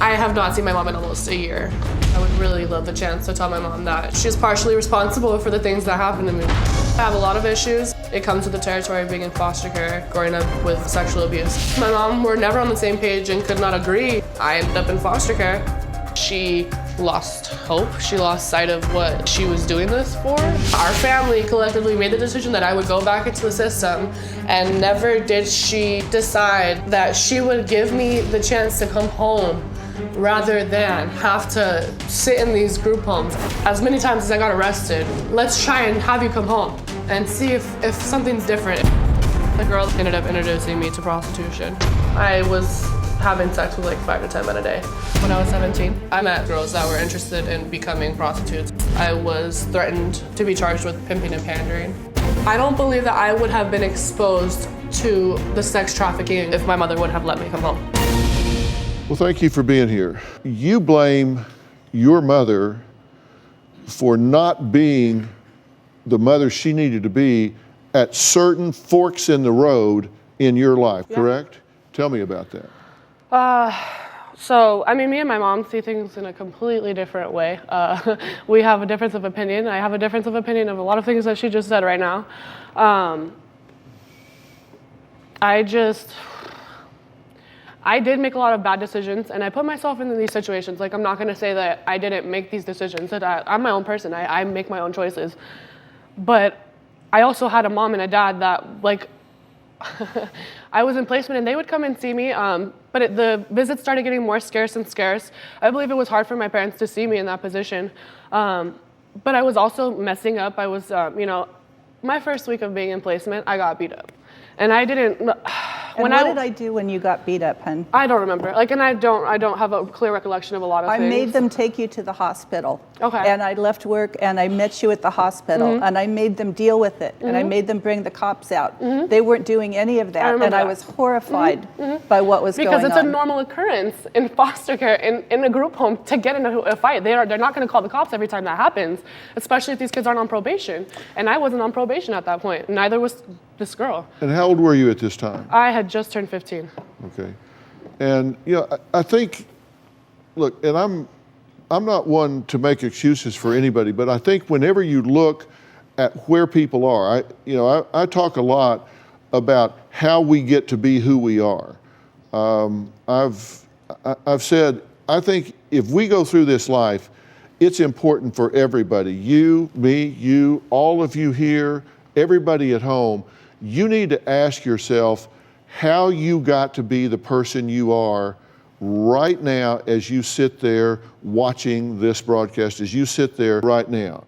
I have not seen my mom in almost a year. I would really love the chance to tell my mom that she's partially responsible for the things that happened to me. I have a lot of issues. It comes with the territory of being in foster care, growing up with sexual abuse. My mom were never on the same page and could not agree. I ended up in foster care. She lost hope. She lost sight of what she was doing this for. Our family collectively made the decision that I would go back into the system, and never did she decide that she would give me the chance to come home rather than have to sit in these group homes. As many times as I got arrested, let's try and have you come home and see if something's different. The girl ended up introducing me to prostitution. I was having sex with like 5 to 10 men a day. When I was 17, I met girls that were interested in becoming prostitutes. I was threatened to be charged with pimping and pandering. I don't believe that I would have been exposed to the sex trafficking if my mother would have let me come home. Well, thank you for being here. You blame your mother for not being the mother she needed to be at certain forks in the road in your life, correct? Tell me about that. So, I mean, me and my mom see things in a completely different way. We have a difference of opinion. I have a difference of opinion of a lot of things that she just said right now. I did make a lot of bad decisions, and I put myself into these situations. Like, I'm not gonna say that I didn't make these decisions, that I'm my own person, I make my own choices. But I also had a mom and a dad that, like, I was in placement and they would come and see me, but the visits started getting more scarce and scarce. I believe it was hard for my parents to see me in that position. But I was also messing up. I was, my first week of being in placement, I got beat up. And I didn't. What did I do when you got beat up, hun? I don't remember. And I don't have a clear recollection of a lot of things. I made them take you to the hospital. Okay. And I left work and I met you at the hospital and I made them deal with it and I made them bring the cops out. They weren't doing any of that, and I was horrified by what was going on. Because it's a normal occurrence in foster care, in a group home, to get in a fight. They're not going to call the cops every time that happens, especially if these kids aren't on probation. And I wasn't on probation at that point. Neither was this girl. And how old were you at this time? I had just turned 15. Okay. And, I think, look, and I'm not one to make excuses for anybody, but I think whenever you look at where people are, I talk a lot about how we get to be who we are. I've said, I think if we go through this life, it's important for everybody, you, me, you, all of you here, everybody at home, you need to ask yourself how you got to be the person you are right now as you sit there watching this broadcast, as you sit there right now.